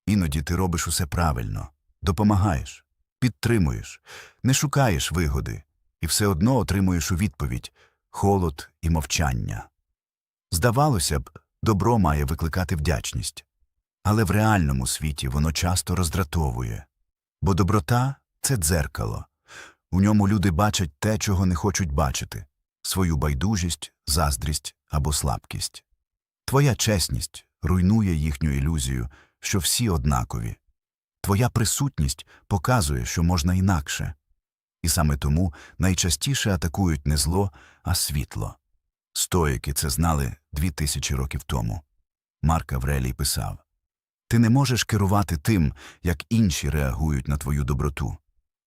Іноді ти робиш усе правильно, допомагаєш, підтримуєш, не шукаєш вигоди, і все одно отримуєш у відповідь холод і мовчання. Здавалося б, добро має викликати вдячність. Але в реальному світі воно часто роздратовує. Бо доброта – це дзеркало. У ньому люди бачать те, чого не хочуть бачити – свою байдужість, заздрість або слабкість. Твоя чесність руйнує їхню ілюзію, що всі однакові. Твоя присутність показує, що можна інакше. І саме тому найчастіше атакують не зло, а світло. Стоїки це знали 2000 років тому. Марк Аврелій писав: «Ти не можеш керувати тим, як інші реагують на твою доброту,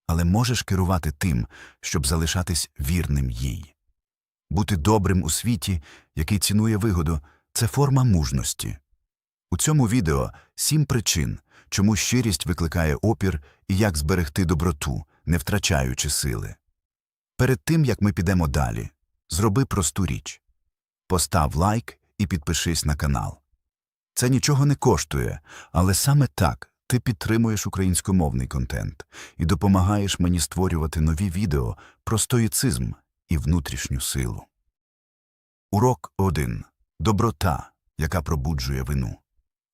але можеш керувати тим, щоб залишатись вірним їй». Бути добрим у світі, який цінує вигоду – це форма мужності. У цьому відео 7 причин, чому щирість викликає опір і як зберегти доброту, не втрачаючи сили. Перед тим, як ми підемо далі, зроби просту річ. Постав лайк і підпишись на канал. Це нічого не коштує, але саме так ти підтримуєш українськомовний контент і допомагаєш мені створювати нові відео про стоїцизм і внутрішню силу. Урок 1. Доброта, яка пробуджує вину.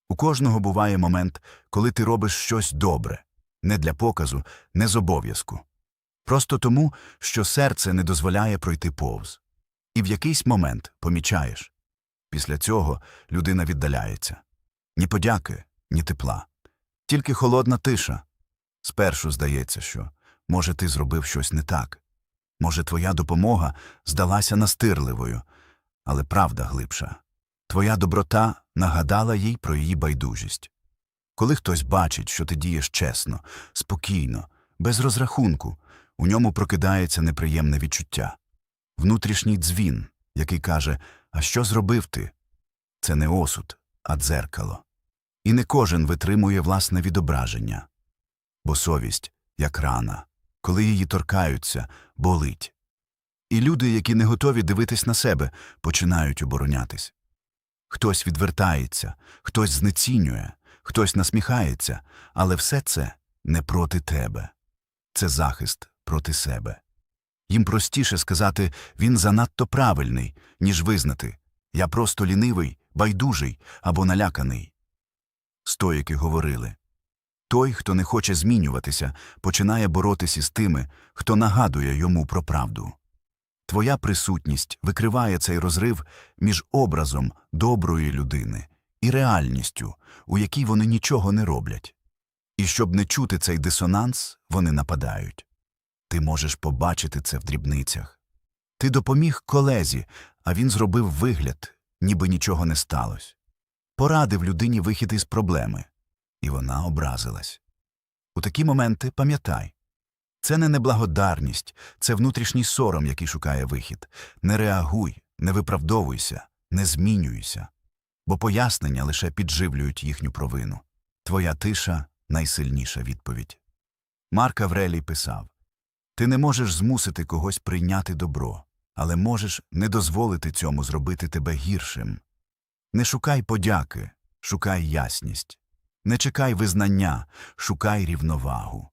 У кожного буває момент, коли ти робиш щось добре, не для показу, не з обов'язку. Просто тому, що серце не дозволяє пройти повз. І в якийсь момент помічаєш. Після цього людина віддаляється. Ні подяки, ні тепла. Тільки холодна тиша. Спершу здається, що, може, ти зробив щось не так. Може, твоя допомога здалася настирливою. Але правда глибша. Твоя доброта нагадала їй про її байдужість. Коли хтось бачить, що ти дієш чесно, спокійно, без розрахунку, у ньому прокидається неприємне відчуття. Внутрішній дзвін, який каже: «А що зробив ти?» Це не осуд, а дзеркало. І не кожен витримує власне відображення. Бо совість, як рана, коли її торкаються, болить. І люди, які не готові дивитись на себе, починають оборонятись. Хтось відвертається, хтось знецінює, хтось насміхається, але все це не проти тебе. Це захист проти себе. Їм простіше сказати «він занадто правильний», ніж визнати «я просто лінивий, байдужий або наляканий». Стоїки говорили: той, хто не хоче змінюватися, починає боротися з тими, хто нагадує йому про правду. Твоя присутність викриває цей розрив між образом доброї людини і реальністю, у якій вони нічого не роблять. І щоб не чути цей дисонанс, вони нападають. Ти можеш побачити це в дрібницях. Ти допоміг колезі, а він зробив вигляд, ніби нічого не сталося. Порадив людині вихід із проблеми, і вона образилась. У такі моменти пам'ятай. Це не неблагодарність, це внутрішній сором, який шукає вихід. Не реагуй, не виправдовуйся, не змінюйся. Бо пояснення лише підживлюють їхню провину. Твоя тиша – найсильніша відповідь. Марк Аврелій писав: «Ти не можеш змусити когось прийняти добро, але можеш не дозволити цьому зробити тебе гіршим. Не шукай подяки, шукай ясність. Не чекай визнання, шукай рівновагу.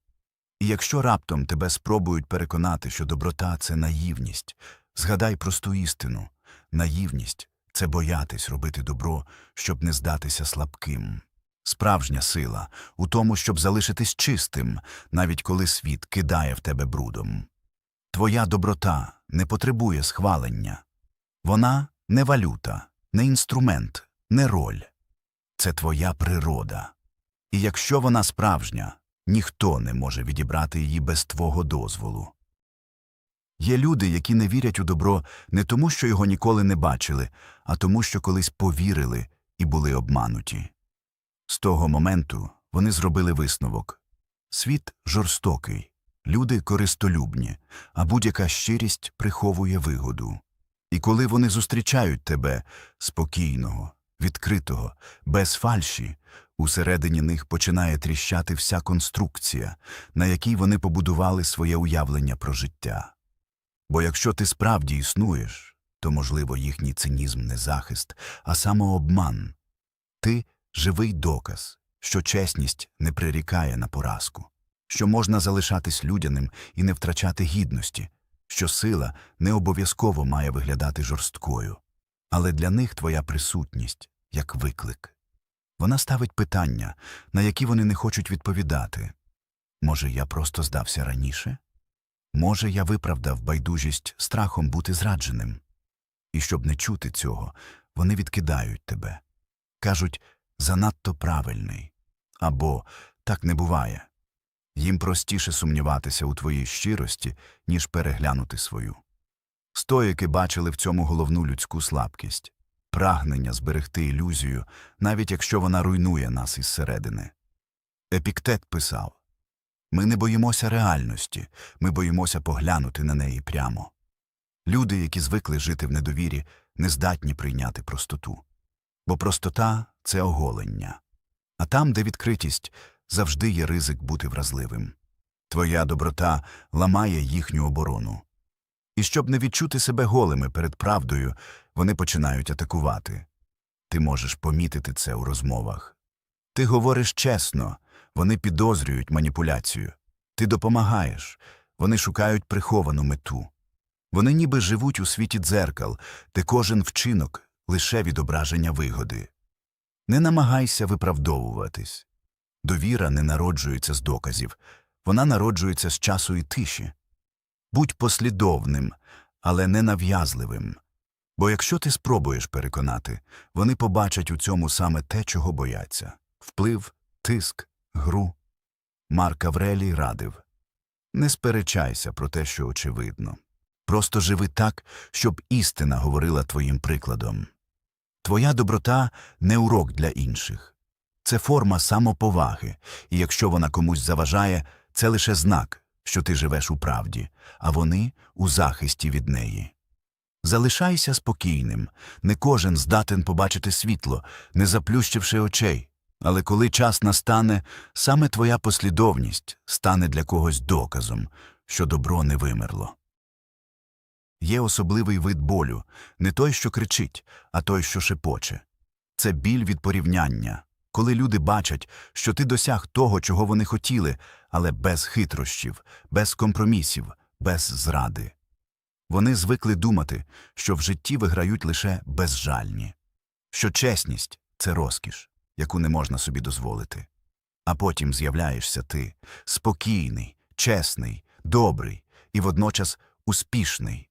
І якщо раптом тебе спробують переконати, що доброта – це наївність, згадай просту істину. Наївність – це боятись робити добро, щоб не здатися слабким. Справжня сила у тому, щоб залишитись чистим, навіть коли світ кидає в тебе брудом. Твоя доброта не потребує схвалення. Вона не валюта, не інструмент, не роль. Це твоя природа. І якщо вона справжня, ніхто не може відібрати її без твого дозволу. Є люди, які не вірять у добро не тому, що його ніколи не бачили, а тому, що колись повірили і були обмануті. З того моменту вони зробили висновок. Світ жорстокий, люди користолюбні, а будь-яка щирість приховує вигоду. І коли вони зустрічають тебе, спокійного, відкритого, без фальші, усередині них починає тріщати вся конструкція, на якій вони побудували своє уявлення про життя. Бо якщо ти справді існуєш, то, можливо, їхній цинізм не захист, а самообман. Ти – живий доказ, що чесність не прирікає на поразку, що можна залишатись людяним і не втрачати гідності, що сила не обов'язково має виглядати жорсткою. Але для них твоя присутність – як виклик. Вона ставить питання, на які вони не хочуть відповідати. Може, я просто здався раніше? Може, я виправдав байдужість страхом бути зрадженим? І щоб не чути цього, вони відкидають тебе. Кажуть, занадто правильний. Або так не буває. Їм простіше сумніватися у твоїй щирості, ніж переглянути свою. Стоїки бачили в цьому головну людську слабкість – прагнення зберегти ілюзію, навіть якщо вона руйнує нас із середини. Епіктет писав: «Ми не боїмося реальності, ми боїмося поглянути на неї прямо». Люди, які звикли жити в недовірі, не здатні прийняти простоту. Бо простота – це оголення. А там, де відкритість, завжди є ризик бути вразливим. Твоя доброта ламає їхню оборону. І щоб не відчути себе голими перед правдою, вони починають атакувати. Ти можеш помітити це у розмовах. Ти говориш чесно, вони підозрюють маніпуляцію. Ти допомагаєш, вони шукають приховану мету. Вони ніби живуть у світі дзеркал, де кожен вчинок – лише відображення вигоди. Не намагайся виправдовуватись. Довіра не народжується з доказів, вона народжується з часу і тиші. Будь послідовним, але не нав'язливим. Бо якщо ти спробуєш переконати, вони побачать у цьому саме те, чого бояться – вплив, тиск, гру. Марк Аврелій радив: не сперечайся про те, що очевидно. Просто живи так, щоб істина говорила твоїм прикладом. Твоя доброта – не урок для інших. Це форма самоповаги, і якщо вона комусь заважає, це лише знак, що ти живеш у правді, а вони – у захисті від неї. Залишайся спокійним, не кожен здатен побачити світло, не заплющивши очей. Але коли час настане, саме твоя послідовність стане для когось доказом, що добро не вимерло. Є особливий вид болю, не той, що кричить, а той, що шепоче. Це біль від порівняння, коли люди бачать, що ти досяг того, чого вони хотіли, але без хитрощів, без компромісів, без зради. Вони звикли думати, що в житті виграють лише безжальні, що чесність – це розкіш, яку не можна собі дозволити. А потім з'являєшся ти – спокійний, чесний, добрий і водночас успішний.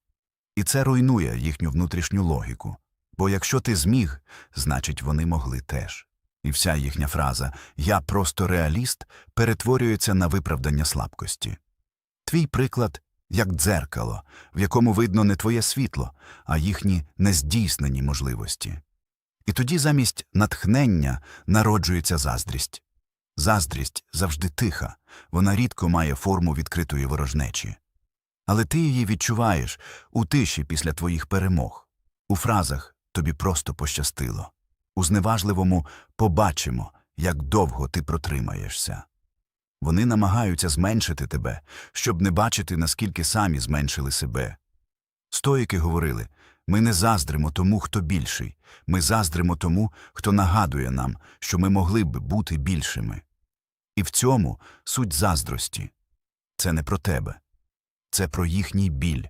І це руйнує їхню внутрішню логіку. Бо якщо ти зміг, значить вони могли теж. І вся їхня фраза «я просто реаліст» перетворюється на виправдання слабкості. Твій приклад – як дзеркало, в якому видно не твоє світло, а їхні нездійснені можливості. І тоді замість натхнення народжується заздрість. Заздрість завжди тиха, вона рідко має форму відкритої ворожнечі. Але ти її відчуваєш у тиші після твоїх перемог, у фразах «тобі просто пощастило», у зневажливому «побачимо, як довго ти протримаєшся». Вони намагаються зменшити тебе, щоб не бачити, наскільки самі зменшили себе. Стоїки говорили: ми не заздримо тому, хто більший, ми заздримо тому, хто нагадує нам, що ми могли б бути більшими. І в цьому суть заздрості. Це не про тебе. Це про їхній біль.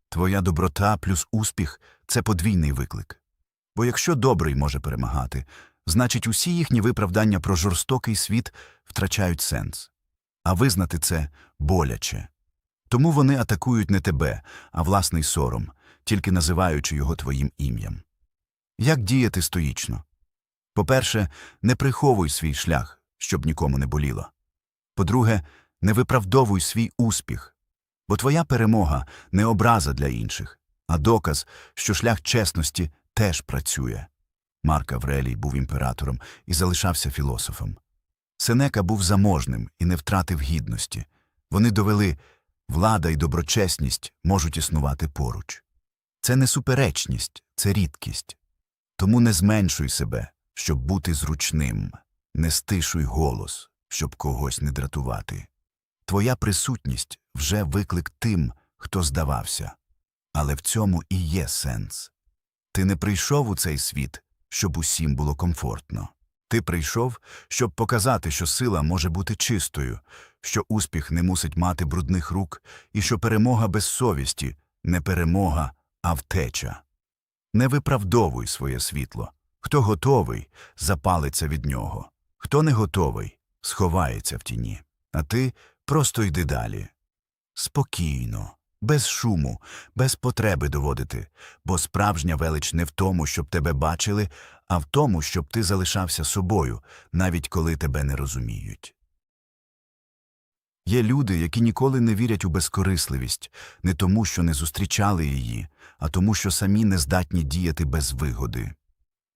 Твоя доброта плюс успіх – це подвійний виклик. Бо якщо добрий може перемагати, значить усі їхні виправдання про жорстокий світ втрачають сенс. А визнати це боляче. Тому вони атакують не тебе, а власний сором, тільки називаючи його твоїм ім'ям. Як діяти стоїчно? По-перше, не приховуй свій шлях, щоб нікому не боліло. По-друге, не виправдовуй свій успіх, бо твоя перемога не образа для інших, а доказ, що шлях чесності теж працює. Марк Аврелій був імператором і залишався філософом. Сенека був заможним і не втратив гідності. Вони довели, влада і доброчесність можуть існувати поруч. Це не суперечність, це рідкість. Тому не зменшуй себе, щоб бути зручним, не стишуй голос, щоб когось не дратувати. Твоя присутність вже виклик тим, хто здавався. Але в цьому і є сенс. Ти не прийшов у цей світ, щоб усім було комфортно. Ти прийшов, щоб показати, що сила може бути чистою, що успіх не мусить мати брудних рук і що перемога без совісті – не перемога, а втеча. Не виправдовуй своє світло. Хто готовий – запалиться від нього. Хто не готовий – сховається в тіні. А ти просто йди далі. Спокійно, без шуму, без потреби доводити, бо справжня велич не в тому, щоб тебе бачили, а в тому, щоб ти залишався собою, навіть коли тебе не розуміють. Є люди, які ніколи не вірять у безкорисливість, не тому, що не зустрічали її, а тому, що самі не здатні діяти без вигоди.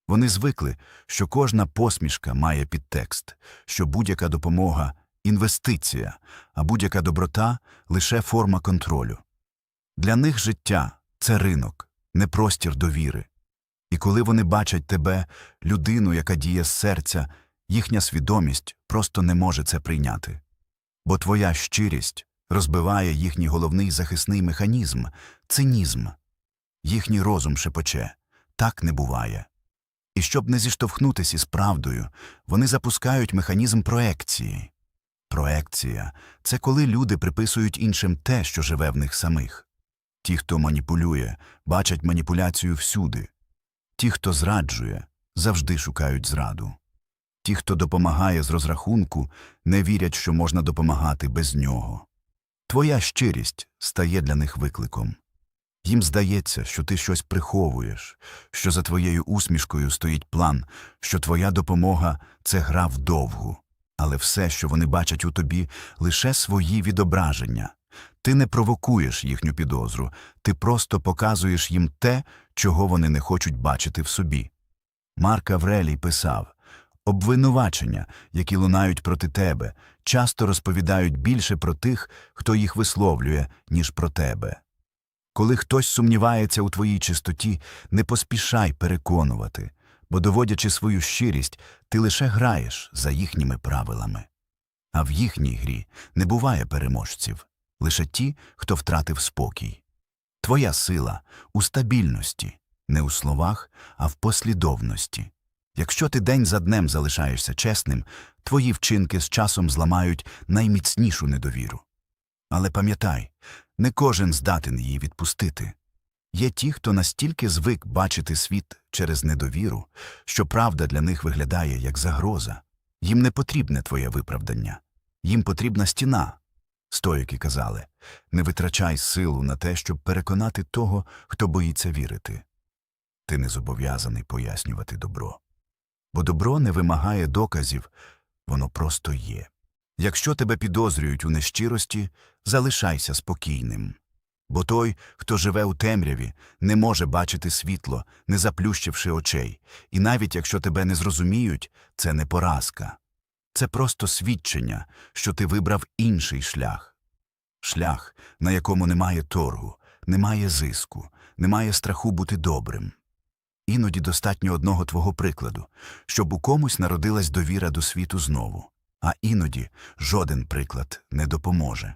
Вони звикли, що кожна посмішка має підтекст, що будь-яка допомога – інвестиція, а будь-яка доброта – лише форма контролю. Для них життя – це ринок, не простір довіри. І коли вони бачать тебе, людину, яка діє з серця, їхня свідомість просто не може це прийняти. Бо твоя щирість розбиває їхній головний захисний механізм – цинізм. Їхній розум шепоче – так не буває. І щоб не зіштовхнутися із правдою, вони запускають механізм проекції. Проекція – це коли люди приписують іншим те, що живе в них самих. Ті, хто маніпулює, бачать маніпуляцію всюди. Ті, хто зраджує, завжди шукають зраду. Ті, хто допомагає з розрахунку, не вірять, що можна допомагати без нього. Твоя щирість стає для них викликом. Їм здається, що ти щось приховуєш, що за твоєю усмішкою стоїть план, що твоя допомога – це гра вдовгу. Але все, що вони бачать у тобі – лише свої відображення. Ти не провокуєш їхню підозру, ти просто показуєш їм те, чого вони не хочуть бачити в собі. Марк Аврелій писав: «Обвинувачення, які лунають проти тебе, часто розповідають більше про тих, хто їх висловлює, ніж про тебе». Коли хтось сумнівається у твоїй чистоті, не поспішай переконувати, бо, доводячи свою щирість, ти лише граєш за їхніми правилами. А в їхній грі не буває переможців, лише ті, хто втратив спокій. Твоя сила у стабільності, не у словах, а в послідовності. Якщо ти день за днем залишаєшся чесним, твої вчинки з часом зламають найміцнішу недовіру. Але пам'ятай, не кожен здатен її відпустити. Є ті, хто настільки звик бачити світ через недовіру, що правда для них виглядає як загроза. Їм не потрібне твоє виправдання. Їм потрібна стіна. Стоїки казали: не витрачай силу на те, щоб переконати того, хто боїться вірити. Ти не зобов'язаний пояснювати добро. Бо добро не вимагає доказів, воно просто є. Якщо тебе підозрюють у нещирості, залишайся спокійним. Бо той, хто живе у темряві, не може бачити світло, не заплющивши очей. І навіть якщо тебе не зрозуміють, це не поразка. Це просто свідчення, що ти вибрав інший шлях. Шлях, на якому немає торгу, немає зиску, немає страху бути добрим. Іноді достатньо одного твого прикладу, щоб у комусь народилась довіра до світу знову. А іноді жоден приклад не допоможе.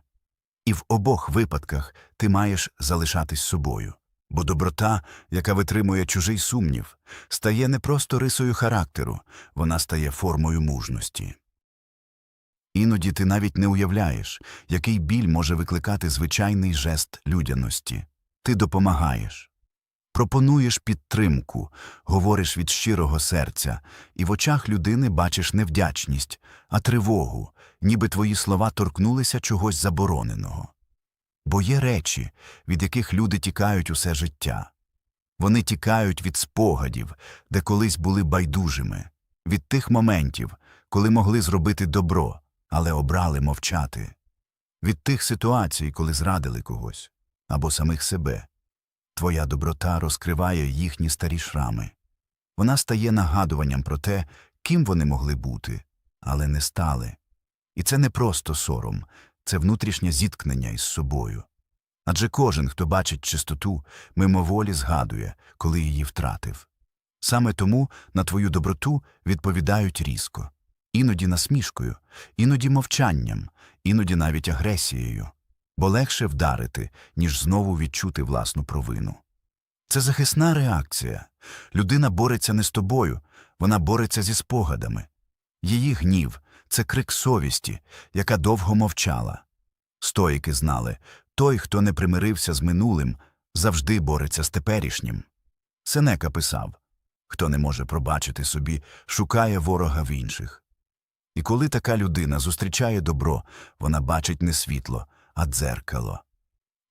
І в обох випадках ти маєш залишатись собою. Бо доброта, яка витримує чужий сумнів, стає не просто рисою характеру, вона стає формою мужності. Іноді ти навіть не уявляєш, який біль може викликати звичайний жест людяності. Ти допомагаєш. Пропонуєш підтримку, говориш від щирого серця, і в очах людини бачиш не вдячність, а тривогу, ніби твої слова торкнулися чогось забороненого. Бо є речі, від яких люди тікають усе життя. Вони тікають від спогадів, де колись були байдужими, від тих моментів, коли могли зробити добро, але обрали мовчати, від тих ситуацій, коли зрадили когось, або самих себе. Твоя доброта розкриває їхні старі шрами. Вона стає нагадуванням про те, ким вони могли бути, але не стали. І це не просто сором, це внутрішнє зіткнення із собою. Адже кожен, хто бачить чистоту, мимоволі згадує, коли її втратив. Саме тому на твою доброту відповідають різко. Іноді насмішкою, іноді мовчанням, іноді навіть агресією. Бо легше вдарити, ніж знову відчути власну провину. Це захисна реакція. Людина бореться не з тобою, вона бореться зі спогадами. Її гнів – це крик совісті, яка довго мовчала. Стоїки знали, той, хто не примирився з минулим, завжди бореться з теперішнім. Сенека писав, хто не може пробачити собі, шукає ворога в інших. І коли така людина зустрічає добро, вона бачить не світло, а дзеркало.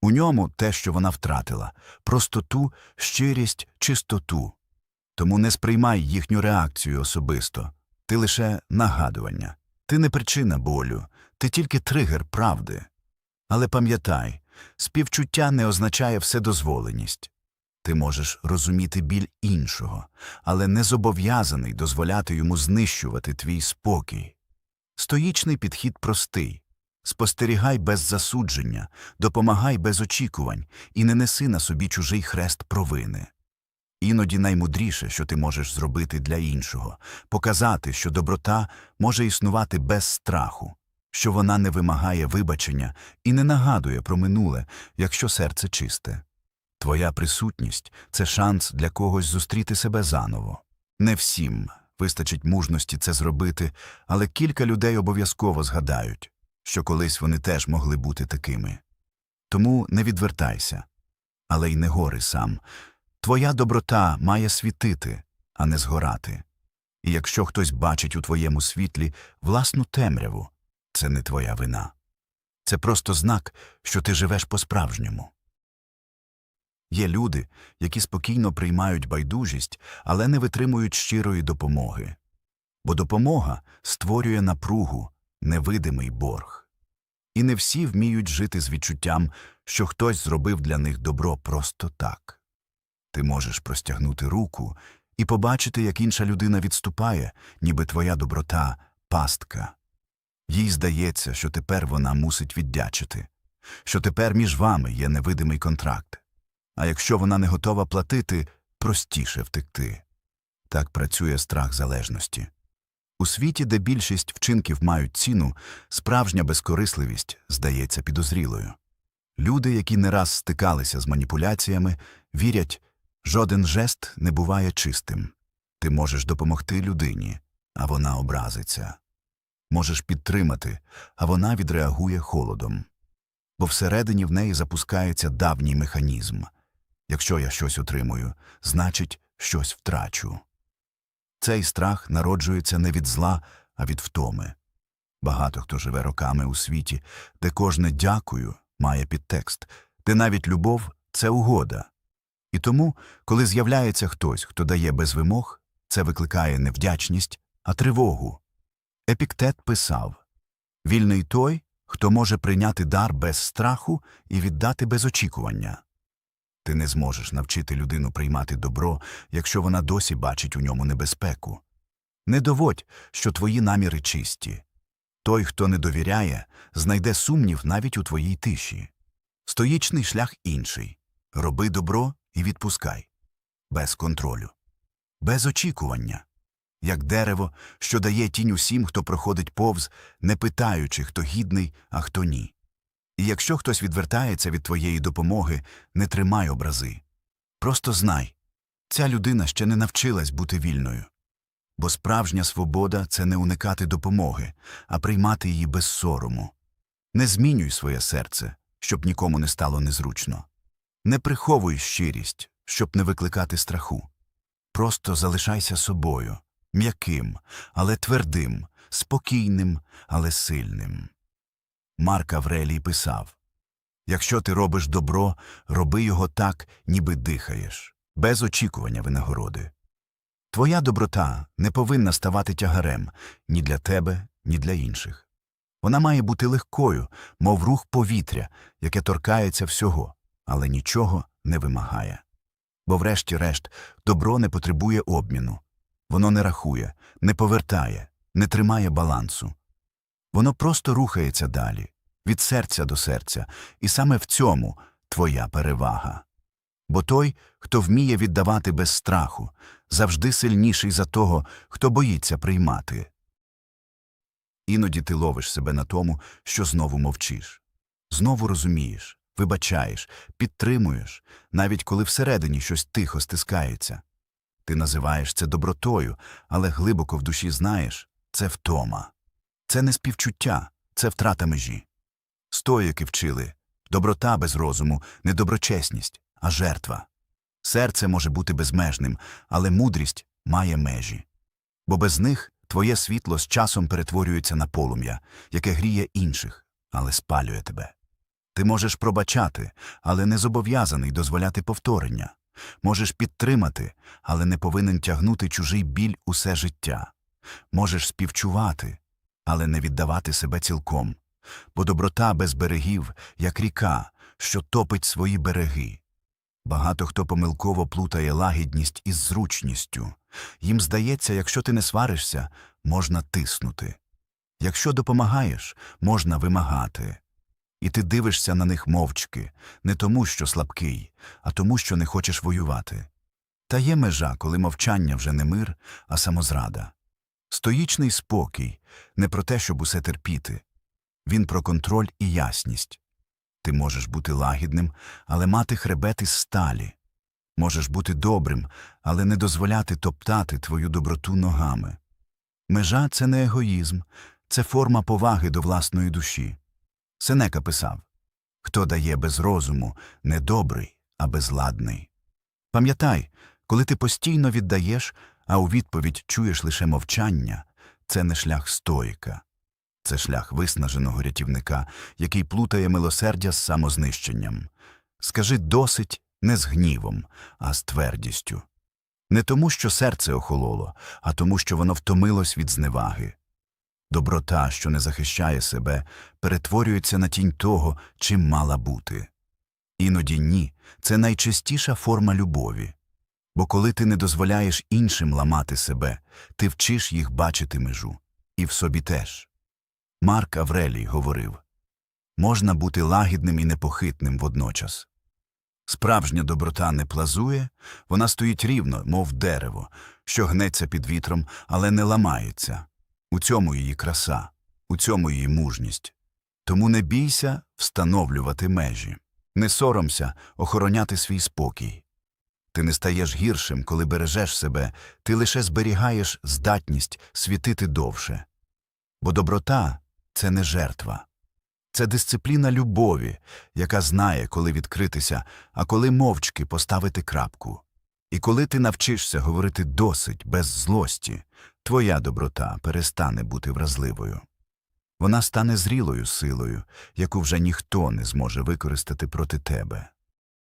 У ньому те, що вона втратила – простоту, щирість, чистоту. Тому не сприймай їхню реакцію особисто. Ти лише нагадування. Ти не причина болю, ти тільки тригер правди. Але пам'ятай, співчуття не означає вседозволеність. Ти можеш розуміти біль іншого, але не зобов'язаний дозволяти йому знищувати твій спокій. Стоїчний підхід простий. Спостерігай без засудження, допомагай без очікувань і не неси на собі чужий хрест провини. Іноді наймудріше, що ти можеш зробити для іншого – показати, що доброта може існувати без страху, що вона не вимагає вибачення і не нагадує про минуле, якщо серце чисте. Твоя присутність – це шанс для когось зустріти себе заново. Не всім вистачить мужності це зробити, але кілька людей обов'язково згадають, що колись вони теж могли бути такими. Тому не відвертайся, але й не гори сам. Твоя доброта має світити, а не згорати. І якщо хтось бачить у твоєму світлі власну темряву, це не твоя вина. Це просто знак, що ти живеш по-справжньому. Є люди, які спокійно приймають байдужість, але не витримують щирої допомоги. Бо допомога створює напругу, невидимий борг. І не всі вміють жити з відчуттям, що хтось зробив для них добро просто так. Ти можеш простягнути руку і побачити, як інша людина відступає, ніби твоя доброта – пастка. Їй здається, що тепер вона мусить віддячити, що тепер між вами є невидимий контракт. А якщо вона не готова платити, простіше втекти. Так працює страх залежності. У світі, де більшість вчинків мають ціну, справжня безкорисливість здається підозрілою. Люди, які не раз стикалися з маніпуляціями, вірять, жоден жест не буває чистим. Ти можеш допомогти людині, а вона образиться. Можеш підтримати, а вона відреагує холодом. Бо всередині в неї запускається давній механізм. Якщо я щось отримую, значить, щось втрачу. Цей страх народжується не від зла, а від втоми. Багато хто живе роками у світі, де кожне «дякую» має підтекст, де навіть любов – це угода. І тому, коли з'являється хтось, хто дає без вимог, це викликає не вдячність, а тривогу. Епіктет писав: «Вільний той, хто може прийняти дар без страху і віддати без очікування». Ти не зможеш навчити людину приймати добро, якщо вона досі бачить у ньому небезпеку. Не доводь, що твої наміри чисті. Той, хто не довіряє, знайде сумнів навіть у твоїй тиші. Стоїчний шлях інший. Роби добро і відпускай. Без контролю. Без очікування. Як дерево, що дає тінь усім, хто проходить повз, не питаючи, хто гідний, а хто ні. І якщо хтось відвертається від твоєї допомоги, не тримай образи. Просто знай, ця людина ще не навчилась бути вільною. Бо справжня свобода – це не уникати допомоги, а приймати її без сорому. Не змінюй своє серце, щоб нікому не стало незручно. Не приховуй щирість, щоб не викликати страху. Просто залишайся собою, м'яким, але твердим, спокійним, але сильним. Марк Аврелій писав: «Якщо ти робиш добро, роби його так, ніби дихаєш, без очікування винагороди». Твоя доброта не повинна ставати тягарем ні для тебе, ні для інших. Вона має бути легкою, мов рух повітря, яке торкається всього, але нічого не вимагає. Бо врешті-решт добро не потребує обміну. Воно не рахує, не повертає, не тримає балансу. Воно просто рухається далі, від серця до серця, і саме в цьому твоя перевага. Бо той, хто вміє віддавати без страху, завжди сильніший за того, хто боїться приймати. Іноді ти ловиш себе на тому, що знову мовчиш. Знову розумієш, вибачаєш, підтримуєш, навіть коли всередині щось тихо стискається. Ти називаєш це добротою, але глибоко в душі знаєш – це втома. Це не співчуття, це втрата межі. Стоїки вчили – доброта без розуму – не доброчесність, а жертва. Серце може бути безмежним, але мудрість має межі. Бо без них твоє світло з часом перетворюється на полум'я, яке гріє інших, але спалює тебе. Ти можеш пробачати, але не зобов'язаний дозволяти повторення. Можеш підтримати, але не повинен тягнути чужий біль усе життя. Можеш співчувати, але не віддавати себе цілком. Бо доброта без берегів, як ріка, що топить свої береги. Багато хто помилково плутає лагідність із зручністю. Їм здається, якщо ти не сваришся, можна тиснути. Якщо допомагаєш, можна вимагати. І ти дивишся на них мовчки, не тому, що слабкий, а тому, що не хочеш воювати. Та є межа, коли мовчання вже не мир, а самозрада. Стоїчний спокій не про те, щоб усе терпіти. Він про контроль і ясність. Ти можеш бути лагідним, але мати хребет із сталі. Можеш бути добрим, але не дозволяти топтати твою доброту ногами. Межа – це не егоїзм, це форма поваги до власної душі. Сенека писав: «Хто дає без розуму, не добрий, а безладний». Пам'ятай, коли ти постійно віддаєш, а у відповідь чуєш лише мовчання, це не шлях стоїка. Це шлях виснаженого рятівника, який плутає милосердя з самознищенням. Скажи «досить» не з гнівом, а з твердістю. Не тому, що серце охололо, а тому, що воно втомилось від зневаги. Доброта, що не захищає себе, перетворюється на тінь того, чим мала бути. Іноді ні – це найчистіша форма любові. Бо коли ти не дозволяєш іншим ламати себе, ти вчиш їх бачити межу. І в собі теж. Марк Аврелій говорив: «Можна бути лагідним і непохитним водночас». Справжня доброта не плазує, вона стоїть рівно, мов дерево, що гнеться під вітром, але не ламається. У цьому її краса, у цьому її мужність. Тому не бійся встановлювати межі. Не соромся охороняти свій спокій. Ти не стаєш гіршим, коли бережеш себе, ти лише зберігаєш здатність світити довше. Бо доброта – це не жертва. Це дисципліна любові, яка знає, коли відкритися, а коли мовчки поставити крапку. І коли ти навчишся говорити «досить» без злості, твоя доброта перестане бути вразливою. Вона стане зрілою силою, яку вже ніхто не зможе використати проти тебе.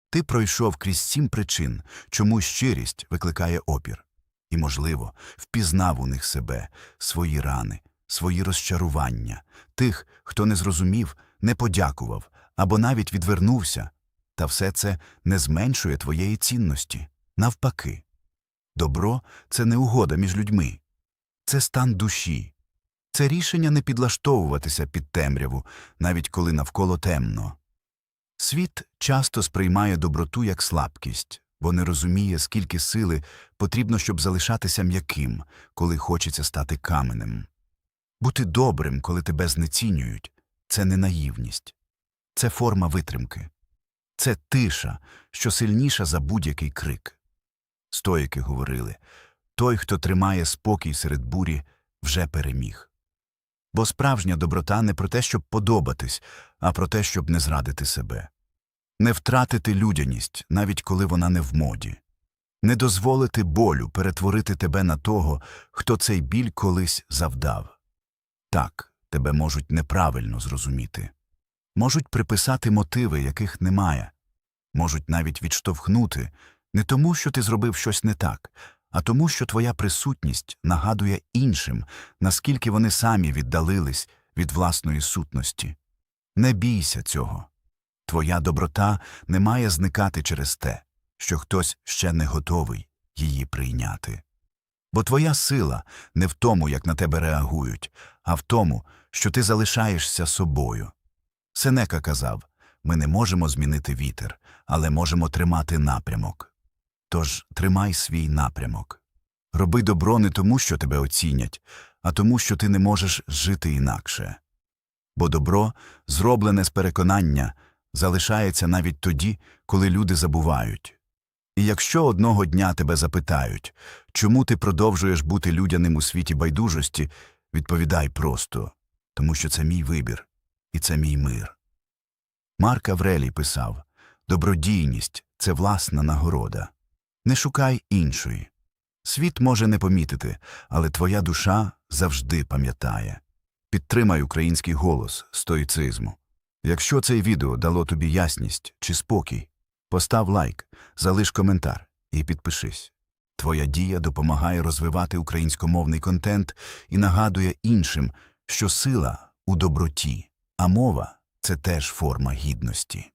Ти пройшов крізь 7 причин, чому щирість викликає опір. І, можливо, впізнав у них себе, свої рани, свої розчарування, тих, хто не зрозумів, не подякував або навіть відвернувся. Та все це не зменшує твоєї цінності. Навпаки. Добро – це не угода між людьми. Це стан душі. Це рішення не підлаштовуватися під темряву, навіть коли навколо темно. Світ часто сприймає доброту як слабкість, бо не розуміє, скільки сили потрібно, щоб залишатися м'яким, коли хочеться стати каменем. Бути добрим, коли тебе знецінюють – це не наївність. Це форма витримки. Це тиша, що сильніша за будь-який крик. Стоїки говорили: «Той, хто тримає спокій серед бурі, вже переміг». Бо справжня доброта не про те, щоб подобатись, а про те, щоб не зрадити себе. Не втратити людяність, навіть коли вона не в моді. Не дозволити болю перетворити тебе на того, хто цей біль колись завдав. Так, тебе можуть неправильно зрозуміти. Можуть приписати мотиви, яких немає. Можуть навіть відштовхнути, не тому, що ти зробив щось не так, а тому, що твоя присутність нагадує іншим, наскільки вони самі віддалились від власної сутності. Не бійся цього. Твоя доброта не має зникати через те, що хтось ще не готовий її прийняти. Бо твоя сила не в тому, як на тебе реагують, а в тому, що ти залишаєшся собою. Сенека казав: «Ми не можемо змінити вітер, але можемо тримати напрямок». Тож тримай свій напрямок. Роби добро не тому, що тебе оцінять, а тому, що ти не можеш жити інакше. Бо добро, зроблене з переконання, залишається навіть тоді, коли люди забувають. І якщо одного дня тебе запитають, чому ти продовжуєш бути людяним у світі байдужості, відповідай просто, тому що це мій вибір, і це мій мир. Марк Аврелій писав: «Добродійність – це власна нагорода. Не шукай іншої. Світ може не помітити, але твоя душа завжди пам'ятає». Підтримай український голос стоїцизму. Якщо це відео дало тобі ясність чи спокій, постав лайк, залиш коментар і підпишись. Твоя дія допомагає розвивати українськомовний контент і нагадує іншим, що сила у доброті, а мова – це теж форма гідності.